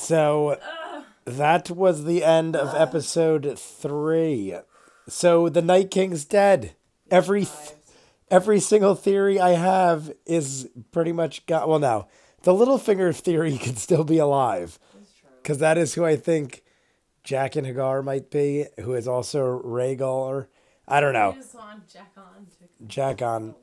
So that was the end of episode 3. So the Night King's dead. Every single theory I have is pretty much got. Well, now the Littlefinger theory could still be alive, because that is who I think Jack and Hagar might be, who is also Rhaegal, or I don't know. I just want Jack on.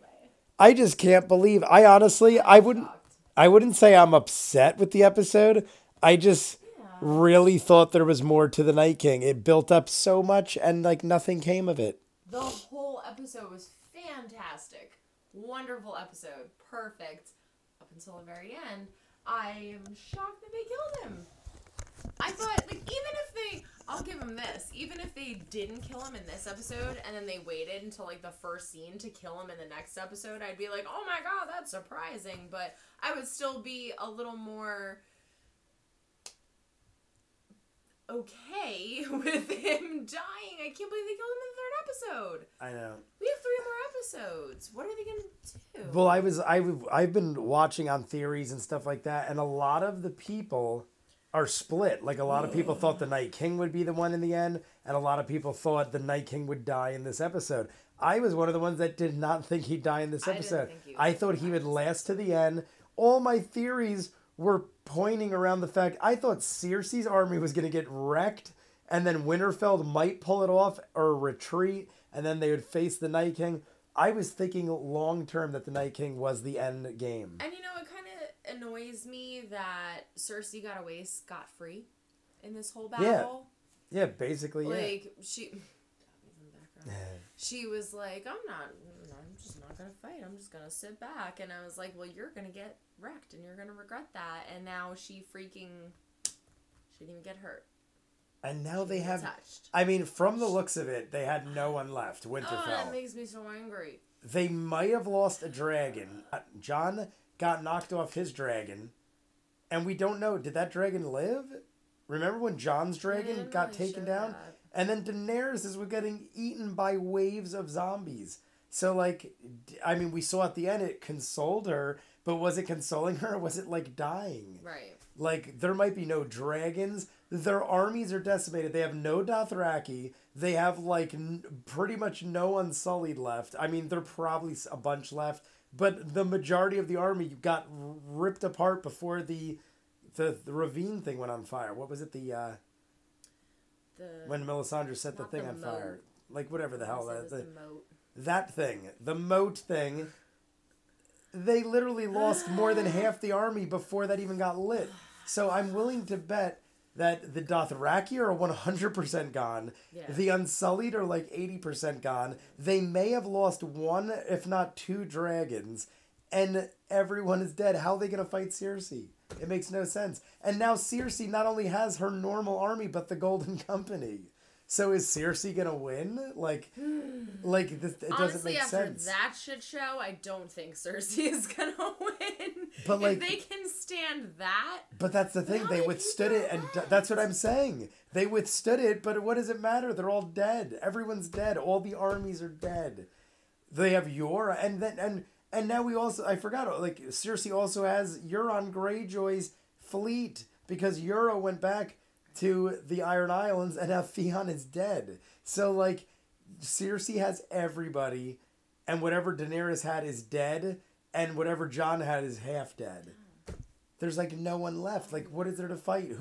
I just can't believe. I honestly, I wouldn't say I'm upset with the episode. I just really thought there was more to the Night King. It built up so much, and like nothing came of it. The whole episode was fantastic. Wonderful episode. Perfect. Up until the very end. I am shocked that they killed him. I thought, like, even if they... I'll give them this. Even if they didn't kill him in this episode, and then they waited until, like, the first scene to kill him in the next episode, I'd be like, oh my god, that's surprising. But I would still be a little more... okay with him dying. I can't believe they killed him in the third episode. I know. We have 3 more episodes. What are they gonna do? Well, I've been watching on theories and stuff like that, and a lot of the people are split. Like, a lot of people thought the Night King would be the one in the end, and a lot of people thought the Night King would die in this episode. I was one of the ones that did not think he'd die in this episode. I thought he would last to the end. All my theories were pointing around the fact I thought Cersei's army was going to get wrecked, and then Winterfell might pull it off or retreat, and then they would face the Night King. I was thinking long term that the Night King was the end game. And you know, it kind of annoys me that Cersei got away scot-free in this whole battle. Yeah, basically, like, she was like, I'm just not gonna fight. I'm just gonna sit back. And I was like, well, you're gonna get wrecked and you're gonna regret that. And now she didn't even get hurt. And now they have touched. I mean, from the looks of it, they had no one left. Winterfell. Oh, that makes me so angry. They might have lost a dragon. Jon got knocked off his dragon, and we don't know, did that dragon live? Remember when Jon's dragon got taken down? That. And then Daenerys is getting eaten by waves of zombies. So, like, I mean, we saw at the end it consoled her, but was it consoling her or was it, like, dying? Right. Like, there might be no dragons. Their armies are decimated. They have no Dothraki. They have, like, pretty much no Unsullied left. I mean, there are probably a bunch left, but the majority of the army got ripped apart before the ravine thing went on fire. What was it? When Melisandre set the thing on fire. Like, whatever the hell that... That thing. The moat thing. They literally lost more than half the army before that even got lit. So I'm willing to bet that the Dothraki are 100% gone. Yeah. The Unsullied are like 80% gone. They may have lost 1, if not 2 dragons. And everyone is dead. How are they going to fight Cersei? It makes no sense. And now Cersei not only has her normal army, but the Golden Company. So is Cersei going to win? Like this, it doesn't make sense. Honestly, after that shit show, I don't think Cersei is going to win. But like, if they can stand that. But that's the thing. They withstood it. And that's what I'm saying. They withstood it, but what does it matter? They're all dead. Everyone's dead. All the armies are dead. They have Yora. And now we also, I forgot, like, Cersei also has Euron Greyjoy's fleet because Yura went back to the Iron Islands and now Theon is dead. So, like, Cersei has everybody, and whatever Daenerys had is dead, and whatever Jon had is half dead. There's, like, no one left. Like, what is there to fight?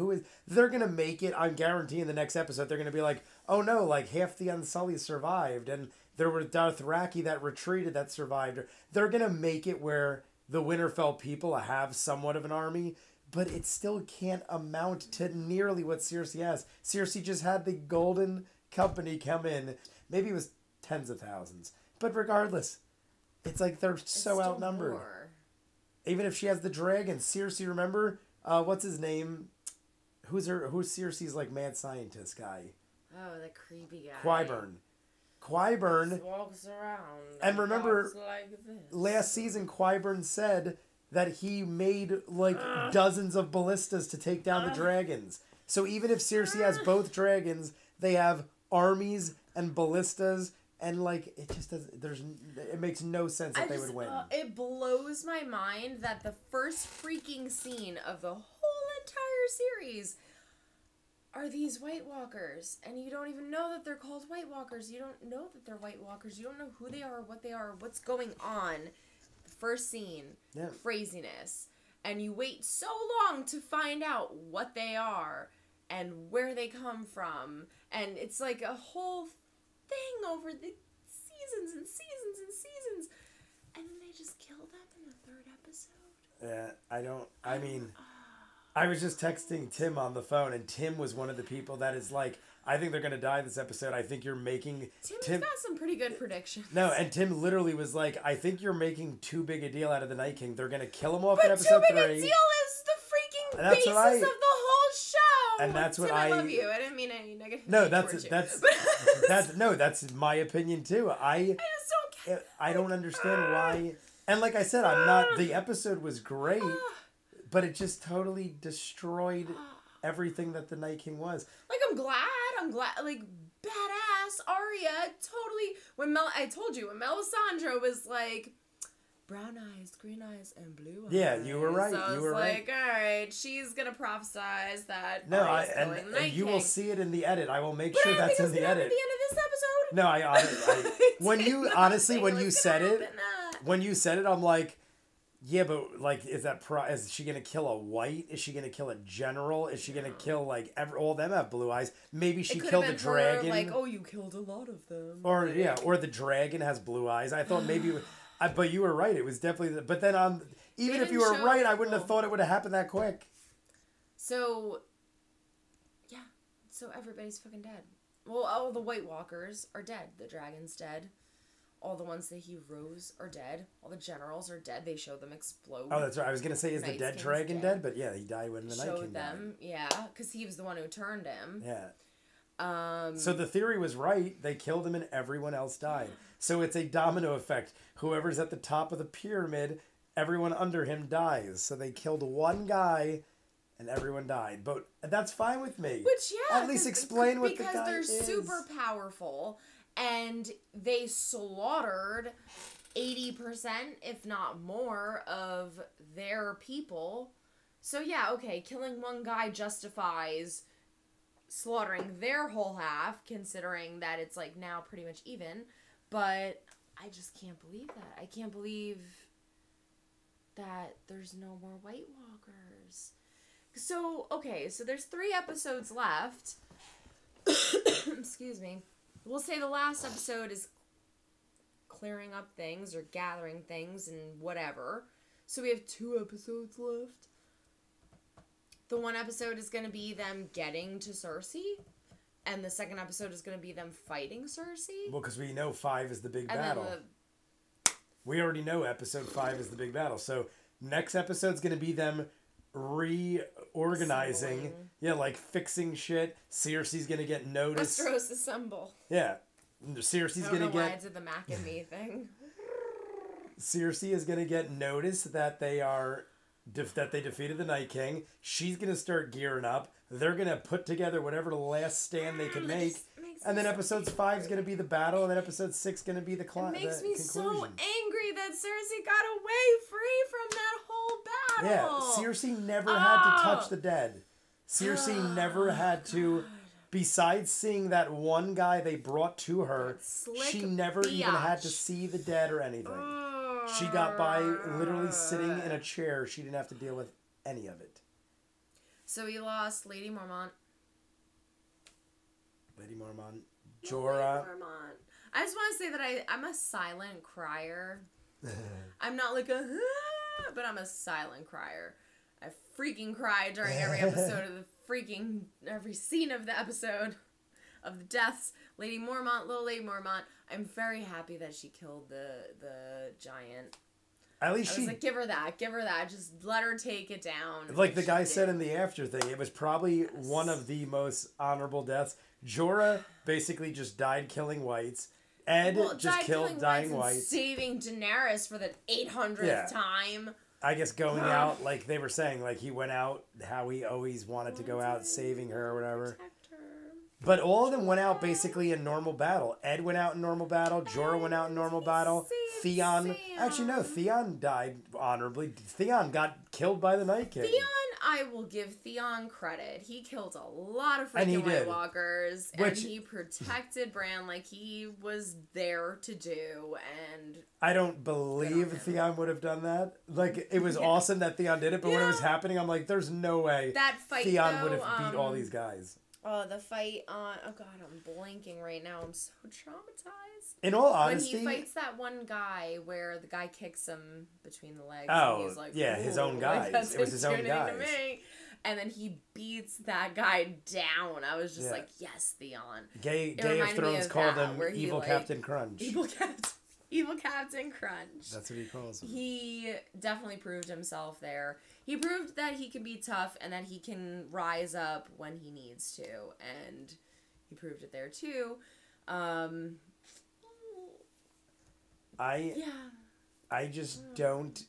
They're going to make it, I'm guaranteeing the next episode, they're going to be like, oh no, like, half the Unsullied survived, and there were Dothraki that retreated that survived. They're going to make it where the Winterfell people have somewhat of an army, but it still can't amount to nearly what Cersei has. Cersei just had the Golden Company come in. Maybe it was tens of thousands. But regardless, it's like they're so outnumbered. More. Even if she has the dragon. Cersei, remember? What's his name? Who's Cersei's, like, mad scientist guy? Oh, the creepy guy. Qyburn walks around and remember like last season Qyburn said that he made like dozens of ballistas to take down the dragons. So even if Cersei has both dragons, they have armies and ballistas, and like it just doesn't. It makes no sense that they would win. It blows my mind that the first freaking scene of the whole entire series are these White Walkers, and you don't even know that they're called White Walkers. You don't know that they're White Walkers. You don't know who they are, what they are, what's going on. The first scene, craziness. And you wait so long to find out what they are and where they come from. And it's like a whole thing over the seasons and seasons and seasons. And then they just kill them in the third episode. Yeah, I was just texting Tim on the phone, and Tim was one of the people that is like, I think they're going to die this episode. I think you're making... Tim's got some pretty good predictions. No, and Tim literally was like, I think you're making too big a deal out of the Night King. They're going to kill him off in episode 3. But too big a deal is the freaking basis of the whole show. And that's what Tim, I love you. I didn't mean any negative. No, that's my opinion too. I just don't get I don't understand why. And like I said, I'm not... The episode was great, but it just totally destroyed everything that the Night King was. Like, I'm glad, like, badass Arya, totally, I told you, when Melisandre was like, brown eyes, green eyes, and blue eyes. Yeah, you were right, So I was right. alright, she's gonna prophesize that Arya's killing the Night and you King. will see it in the edit. I will make sure that's in the edit. At the end of this episode? No, when you said it, I'm like, yeah, but like, is she gonna kill a white? Is she gonna kill a general? Is she gonna kill like all them have blue eyes? Maybe she killed the dragon. Like, oh, you killed a lot of them. Or or the dragon has blue eyes. I thought maybe, but you were right. It was definitely. But then even if you were right, I wouldn't have thought it would have happened that quick. So, yeah. So everybody's fucking dead. Well, all the White Walkers are dead. The dragon's dead. All the ones that he rose are dead. All the generals are dead. They show them explode. Oh, that's right. I was going to say, is the dead dragon dead? But yeah, he died when the Night King died. Showed them, yeah, because he was the one who turned him. Yeah. So the theory was right. They killed him and everyone else died. So it's a domino effect. Whoever's at the top of the pyramid, everyone under him dies. So they killed one guy and everyone died. But that's fine with me. Which, yeah. At least explain what the guy is. Because they're super powerful. And they slaughtered 80%, if not more, of their people. So yeah, okay, killing one guy justifies slaughtering their whole half, considering that it's like now pretty much even. But I just can't believe that. I can't believe that there's no more White Walkers. So, okay, so there's 3 episodes left. Excuse me. We'll say the last episode is clearing up things or gathering things and whatever. So we have 2 episodes left. The one episode is going to be them getting to Cersei. And the second episode is going to be them fighting Cersei. Well, because we know 5 is the big battle. We already know episode 5 is the big battle. So next episode's going to be them reorganizing. Assembling. Yeah, like fixing shit. Cersei's going to get noticed. Westeros assemble. Yeah. Cersei's going to get... why I did the Mac and Me thing. Cersei is going to get noticed that they are... that they defeated the Night King. She's going to start gearing up. They're going to put together whatever the last stand they can make. And then episode 5 is going to be the battle, and then episode 6 is going to be the conclusion. It makes me so angry that Cersei got away free from that whole battle. Yeah, Cersei never had to touch the dead. Cersei never had to, besides seeing that one guy they brought to her, she never even had to see the dead or anything. She got by literally sitting in a chair. She didn't have to deal with any of it. So we lost Lady Mormont. Lady Mormont. Jorah. I just want to say that I'm a silent crier. I'm not like a... but I'm a silent crier. I freaking cry during every episode of every scene of the episode of the deaths. Lady Mormont, little Lady Mormont. I'm very happy that she killed the giant. At least I was like, give her that. Just let her take it down. Like the guy said in the after thing, it was probably one of the most honorable deaths. Jorah basically just died killing whites. Ed just killed dying whites. Saving Daenerys for the 800th time. I guess going out, like they were saying, like he went out how he always wanted to go out, saving her or whatever. But all of them went out basically in normal battle. Ed went out in normal battle. Jorah went out in normal battle. Theon... Actually, no. Theon died honorably. Theon got killed by the Night King. Theon, I will give Theon credit. He killed a lot of And he freaking White did. Walkers, Which- and he protected Bran like he was there to do. And I don't believe him. Theon would have done that. Like, it was Yeah. awesome that Theon did it, but when it was Yeah. happening, I'm like, there's no way that fight, Theon would though, have beat all these guys. Oh, the fight on... Oh, God, I'm blanking right now. I'm so traumatized. In all honesty... When he fights that one guy where the guy kicks him between the legs. Oh, and he's like, yeah, his "Ooh, own like, guys. that's It was his own intimidating to guys. me." And then he beats that guy down. I was just Yeah. like, yes, Theon. Game of reminded me Thrones of called that, him where he, Evil like- Captain Crunch. Evil Captain Crunch. That's what he calls him. He definitely proved himself there. He proved that he can be tough and that he can rise up when he needs to. And he proved it there too. Yeah. I just don't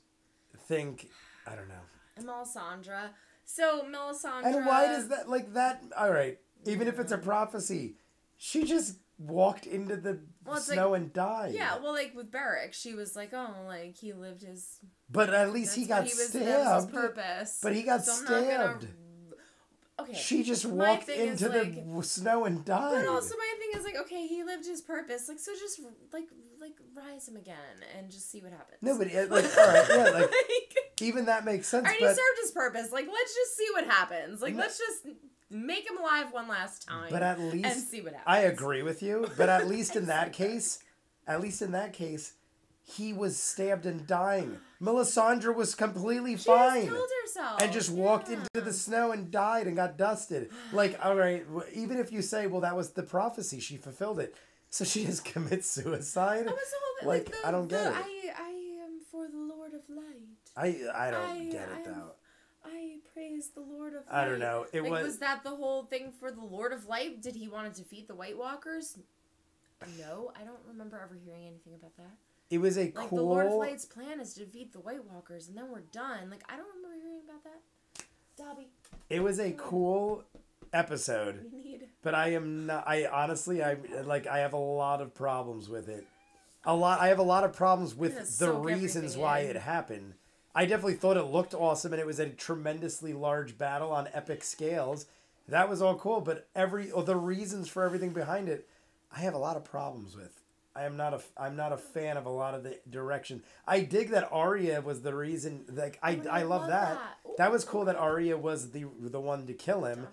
think... I don't know. And Melisandre. So, Melisandre... And why does that... Like, that... Alright. Even if it's a prophecy, she just walked into the snow and died. Yeah, well, like, with Beric, she was like, oh, like, he lived his... But at least he got That was his stabbed. purpose. But he got So I'm not gonna- stabbed. Okay. She just My walked thing is, into like- the snow and died. But also my thing is, like, okay, he lived his purpose. Like, so just, like rise him again and just see what happens. No, but, like, alright, yeah, like, Like, even that makes sense, alright, he but... served his purpose. Like, let's just see what happens. Like, No. let's just make him alive one last time. But at least... and see what happens. I agree with you, but at least in that case... At least in that case, he was stabbed and dying. Melisandre was completely She fine. just killed herself. And just walked Yeah. into the snow and died and got dusted. Like, all right, even if you say, well, that was the prophecy, she fulfilled it. So she just commits suicide? Oh, it's the whole thing. Like, I don't get it. I am for the Lord of Light. I don't get it, though. I praise the Lord of Light. I don't know. It was that the whole thing for the Lord of Light? Did he want to defeat the White Walkers? No, I don't remember ever hearing anything about that. It was a Like, cool... the Lord of Light's plan is to defeat the White Walkers, and then we're done. Like, I don't remember hearing about that. Dobby, It was a cool episode. we need... But I am not. I honestly, I have a lot of problems with it. I have a lot of problems with gonna the soak reasons everything why in. it happened. I definitely thought it looked awesome, and it was a tremendously large battle on epic scales. That was all cool, but the reasons for everything behind it, I have a lot of problems with. I'm not a fan of a lot of the direction. I dig that Arya was the reason. Like I love that. Ooh. That was cool that Arya was the one to kill him.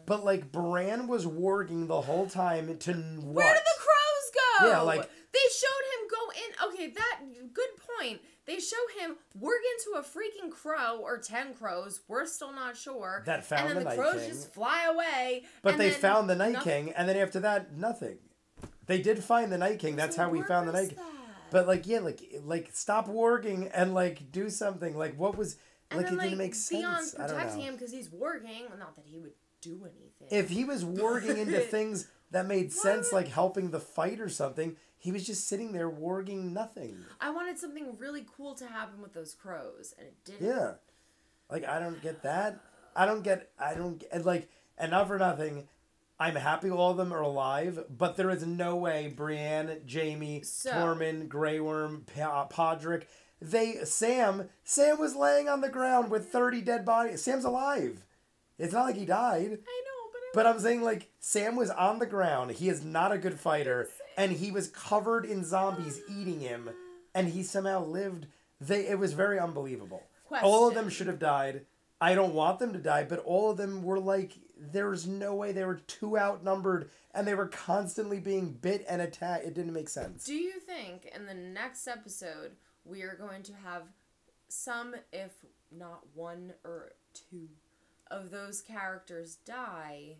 But, like, Bran was warging the whole time to what? Where did the crows go? Yeah, like... They showed him go in... Okay, that... Good point. They show him work into a freaking crow, or 10 crows, we're still not sure. That found and then the the Night crows King. just fly away. But and they then found the Night nothing- King, and then after that, nothing. They did find the Night King. That's how we found the Night King. But, like, yeah, like stop warging and, like, do something. Like, what was... And Like, then, it didn't make sense. Theon's I don't protecting know. him because he's warging. Not that he would do anything. If he was warging into things that made sense, like helping the fight or something, he was just sitting there warging nothing. I wanted something really cool to happen with those crows, and it didn't. Yeah. Like, I don't get that. I don't get, like, and not for nothing, I'm happy all of them are alive, but there is no way Brienne, Jaime, Tormund, Grey Worm, Podrick, Sam was laying on the ground with 30 dead bodies. Sam's alive. It's not like he died. I know, But I'm saying, like, Sam was on the ground. He is not a good fighter. And he was covered in zombies eating him. And he somehow lived. It was very unbelievable. All of them should have died. I don't want them to die, but all of them were like, there's no way. They were too outnumbered. And they were constantly being bit and attacked. It didn't make sense. Do you think in the next episode we are going to have some, if not one or two, of those characters die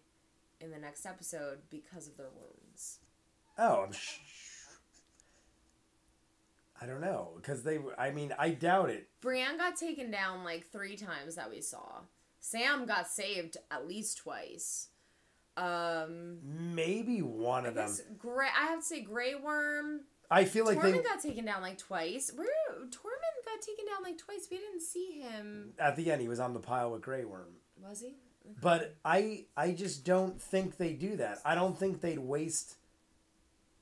in the next episode because of their wounds? Oh, I don't know. Because I doubt it. Brienne got taken down like 3 times that we saw. Sam got saved at least twice. Maybe one of them. I have to say Grey Worm. I feel like Tormund got taken down like twice. Tormund got taken down like twice. We didn't see him. At the end, he was on the pile with Grey Worm. Was he? But I just don't think they do that. I don't think they'd waste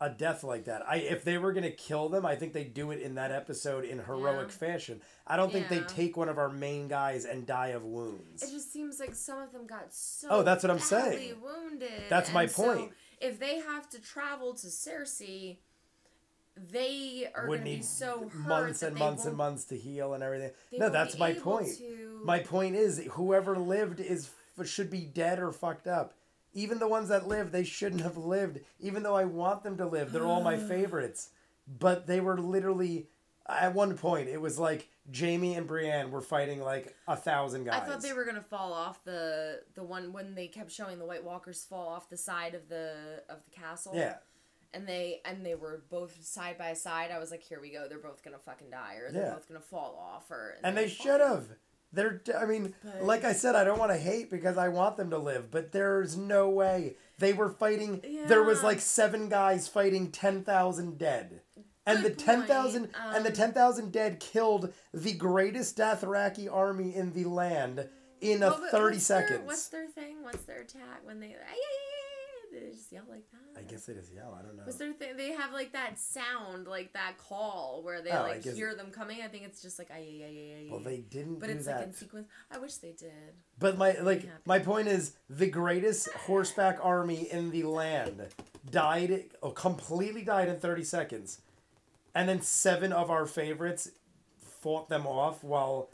a death like that. If they were gonna kill them, I think they do it in that episode in heroic fashion. I don't think they take one of our main guys and die of wounds. It just seems like some of them got so that's what I'm saying. wounded. That's my point. So if they have to travel to Cersei, they are going to be so hurt months and months and months to heal and everything. No, that's my point. My point is whoever lived should be dead or fucked up. Even the ones that lived, they shouldn't have lived. Even though I want them to live, they're all my favorites. But they were literally, at one point, it was like Jaime and Brienne were fighting like 1,000 guys. I thought they were gonna fall off the one when they kept showing the White Walkers fall off the side of the castle. Yeah. And they were both side by side. I was like, here we go. They're both gonna fucking die, or they're both gonna fall off, and they should have. Like I said, I don't want to hate because I want them to live, but there's no way. They were fighting, there was like 7 guys fighting 10,000 dead. And the 10,000 dead killed the greatest Dothraki army in the land in 30 seconds. What's their thing? What's their attack when they just yell like that? I guess they just yell. I don't know. What's their thing? They have like that sound, like that call where they hear them coming. I think it's just like Well, they didn't. But do it's that. like in sequence. I wish they did. But my point is the greatest horseback army in the land completely died in 30 seconds, and then 7 of our favorites fought them off while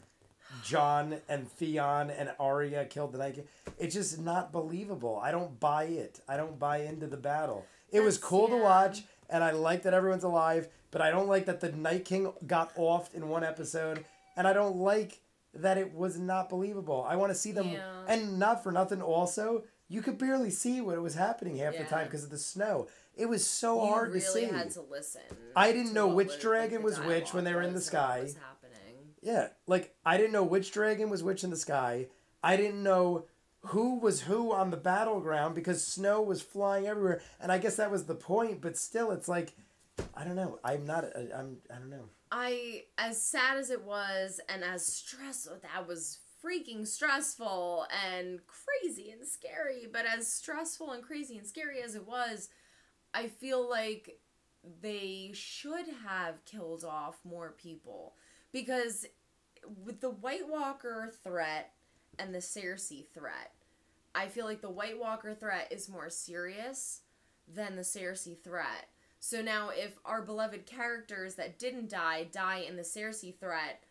Jon and Theon and Arya killed the Night King. It's just not believable. I don't buy it. I don't buy into the battle. It was cool to watch, and I like that everyone's alive, but I don't like that the Night King got offed in one episode, and I don't like that it was not believable. I want to see them, and not for nothing also, you could barely see what was happening half the time because of the snow. It was so hard to see. You really had to listen. I didn't know which dragon was which when they were in the sky. Yeah, like, I didn't know which dragon was which in the sky. I didn't know who was who on the battleground because snow was flying everywhere. And I guess that was the point, but still, it's like, I don't know. I don't know. As sad as it was and as stressful, that was freaking stressful and crazy and scary. But as stressful and crazy and scary as it was, I feel like they should have killed off more people. Because with the White Walker threat and the Cersei threat, I feel like the White Walker threat is more serious than the Cersei threat. So now if our beloved characters that didn't die in the Cersei threat,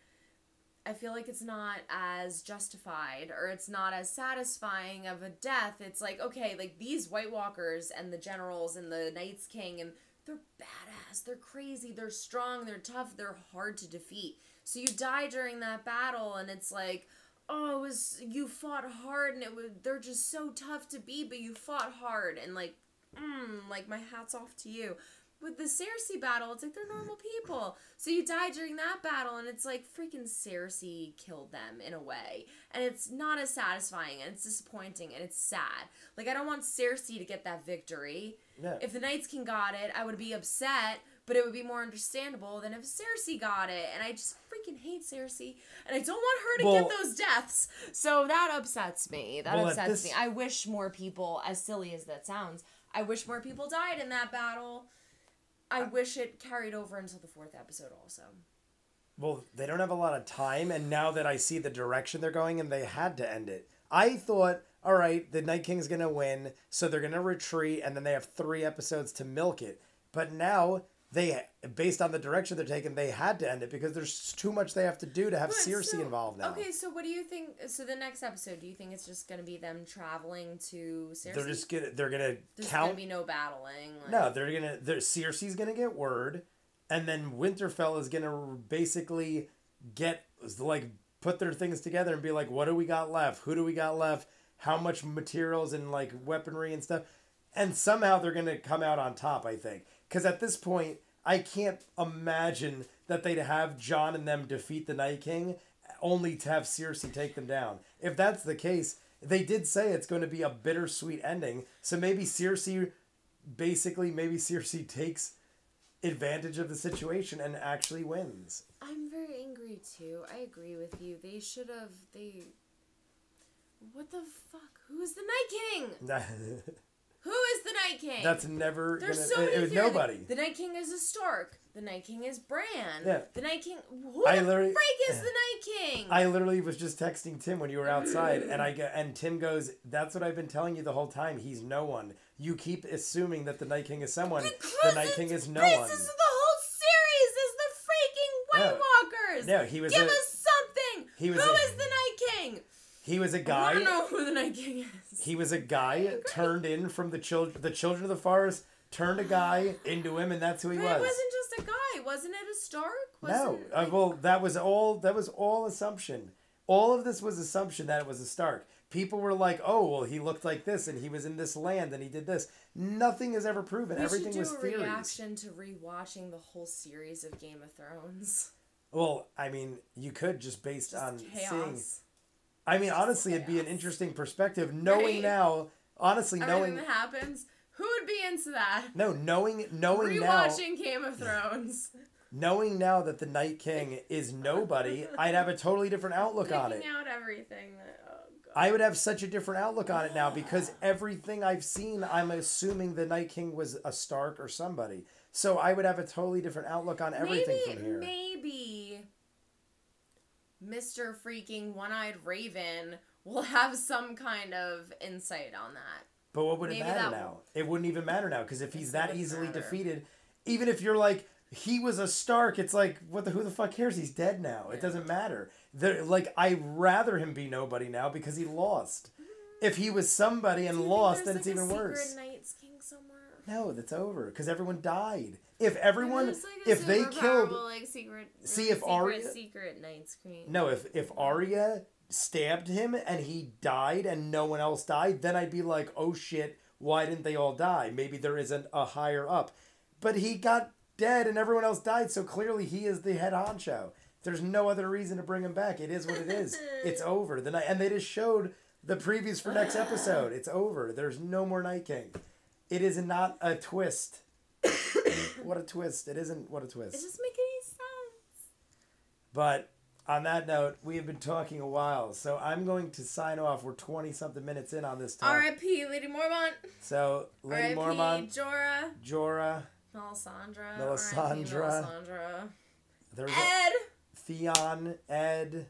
I feel like it's not as justified or it's not as satisfying of a death. It's like, okay, like these White Walkers and the generals and the Night's King, and they're badass, they're crazy, they're strong, they're tough, they're hard to defeat. So you die during that battle, and it's like, oh, you fought hard, and they're just so tough to beat, but you fought hard, and like my hat's off to you. With the Cersei battle, it's like they're normal people. So you die during that battle, and it's like freaking Cersei killed them in a way. And it's not as satisfying, and it's disappointing, and it's sad. Like, I don't want Cersei to get that victory. Yeah. If the Night's King got it, I would be upset, but it would be more understandable than if Cersei got it. And I just freaking hate Cersei, and I don't want her to get those deaths. So that upsets me. I wish more people, as silly as that sounds, I wish more people died in that battle. I wish it carried over until the 4th episode also. Well, they don't have a lot of time, and now that I see the direction they're going in, they had to end it. I thought, all right, the Night King's going to win, so they're going to retreat, and then they have 3 episodes to milk it. But now, based on the direction they're taking, they had to end it because there's too much they have to do to have Cersei involved now. Okay, so what do you think? So the next episode, do you think it's just going to be them traveling to Cersei? There's going to be no battling. No, Cersei's going to get word, and then Winterfell is going to basically put their things together and be like, what do we got left? Who do we got left? How much materials and weaponry and stuff? And somehow they're going to come out on top, I think. Because at this point, I can't imagine that they'd have Jon and them defeat the Night King only to have Cersei take them down. If that's the case, they did say it's going to be a bittersweet ending. So maybe Cersei takes advantage of the situation and actually wins. I'm very angry too. I agree with you. They should have... What the fuck? Who's the Night King? Who is the Night King? That's never There's gonna. so many It was theories. nobody. The Night King is a Stark. The Night King is Bran. Yeah. The Night King. Who the freak is the Night King? I literally was just texting Tim when you were outside, and Tim goes, "That's what I've been telling you the whole time. He's no one. You keep assuming that the Night King is someone. Because the Night King is no one." This is the whole series. Is the freaking White Walkers. No, he was. Give us something. Who is the Night King? He was a guy. I don't know who the Night King is. He was a guy turned in from the children of the forest. Turned a guy into him, and that's who he was. It wasn't just a guy. Wasn't it a Stark? No. Well, that was all assumption. All of this was assumption that it was a Stark. People were like, "Oh, well, he looked like this, and he was in this land, and he did this." Nothing is ever proven. Everything was theories. We should do a reaction to rewatching the whole series of Game of Thrones. Well, I mean, you could just based on chaos. seeing. I mean, honestly, it'd be an interesting perspective, knowing now. Honestly, everything that happens. Who would be into that? No, knowing rewatching Game of Thrones. Knowing now that the Night King is nobody, I'd have a totally different outlook on it. Taking out everything. God. I would have such a different outlook on it now because everything I've seen, I'm assuming the Night King was a Stark or somebody. So I would have a totally different outlook on everything from here. Maybe Mr. freaking One-Eyed Raven will have some kind of insight on that. But what would it matter now? It wouldn't even matter now because if he's that easily defeated, even if you're like, he was a Stark, it's like, who the fuck cares? He's dead now. Yeah. It doesn't matter. I'd rather him be nobody now because he lost. If he was somebody and lost, then it's even worse. Secret Night's King somewhere? No, that's over because everyone died. If everyone, if they killed, if Arya, secret Night's King. No, if Arya stabbed him and he died and no one else died, then I'd be like, oh shit, why didn't they all die? Maybe there isn't a higher up. But he got dead and everyone else died, so clearly he is the head honcho. There's no other reason to bring him back. It is what it is. It's over. And they just showed the previews for next episode. It's over. There's no more Night King. It is not a twist. What a twist. It isn't what a twist. It doesn't make any sense. But on that note, we have been talking a while, so I'm going to sign off. We're 20-something minutes in on this talk. R.I.P. Lady Mormont. So, Lady Mormont. Jorah. Melisandre. There's Ed. Theon. Ed.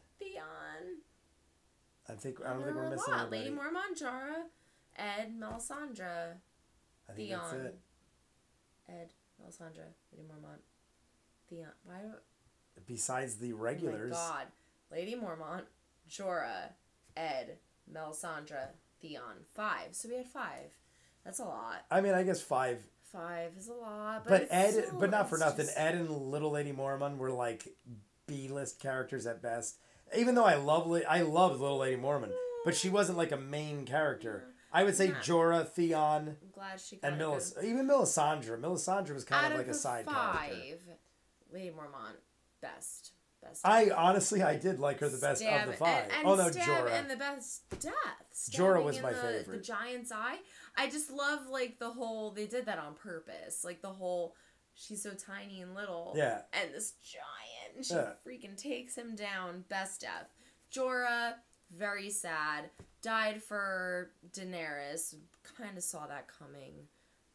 I don't think we're missing anybody. Lady Mormont, Jorah, Ed, Melisandre. I think that's it. Ed, Melisandre, Lady Mormont, Theon. Why? Besides the regulars. Oh my god. Lady Mormont, Jorah, Ed, Melisandre, Theon. 5. So we had 5. That's a lot. I mean, I guess 5. 5 is a lot. But Ed, but not for nothing. Ed and Little Lady Mormont were like B-list characters at best. Even though I loved Little Lady Mormont, but she wasn't like a main character. I would say Jorah, Theon, I'm glad she got and even Melisandre. Melisandre was kind of like a side character. Lady Mormont, best. I did like her the best of the 5. Jorah. And the best death. Jorah was my favorite. The giant's eye. I just love like the whole. They did that on purpose. Like the whole. She's so tiny and little. Yeah. And this giant. And she freaking takes him down. Best death. Jorah, very sad. Died for Daenerys. Kind of saw that coming.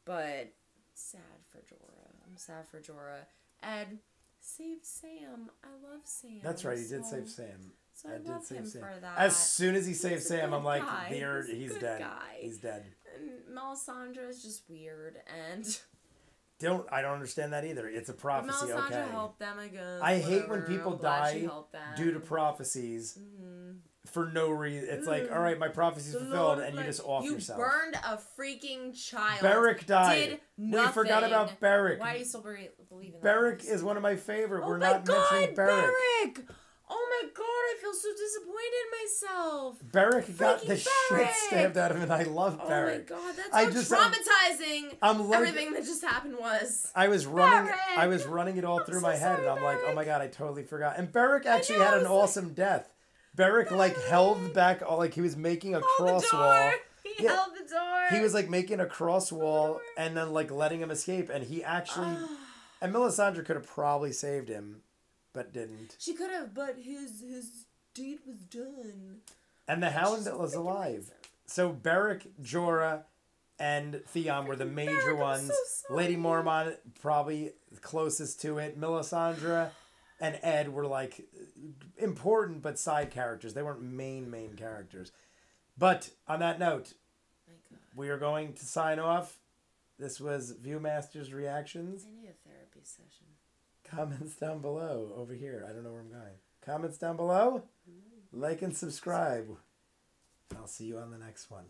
But sad for Jorah. I'm sad for Jorah. Ed saved Sam. I love Sam. That's right. He did save Sam. So I love him for that. As soon as he saved Sam, I'm like, he's dead. Guy. He's dead. And Melisandre is just weird and... I don't understand that either. It's a prophecy, Melisandre helped them again. I hate when people die due to prophecies for no reason. It's like, all right, my prophecy's fulfilled, and you just off yourself. You burned a freaking child. Beric died. Did nothing. We forgot about Beric. Why do you still believe in that? Beric is one of my favorite. We're not mentioning Beric. Oh my god, I feel so disappointed in myself. Beric got the shit stabbed out of him, and I love Beric. Oh my god, that's how traumatizing everything that just happened was. I was running it all through my head, and I'm like, oh my god, I totally forgot. And Beric actually had an awesome death. Beric held back, like he was making a cross wall. He held the door. He was like making a cross wall and then like letting him escape, and he actually, and Melisandre could have probably saved him. But didn't. She could have, but his deed was done. And the Hound was alive. So Beric, Jorah, and Theon were the major Beric, I'm ones. so Lady sorry. Mormont probably closest to it. Melisandre and Ed were like important but side characters. They weren't main characters. But on that note, My God. we are going to sign off. This was ViewMasters Reactions. I need a therapy session. Comments down below over here. I don't know where I'm going. Comments down below. Like and subscribe. I'll see you on the next one.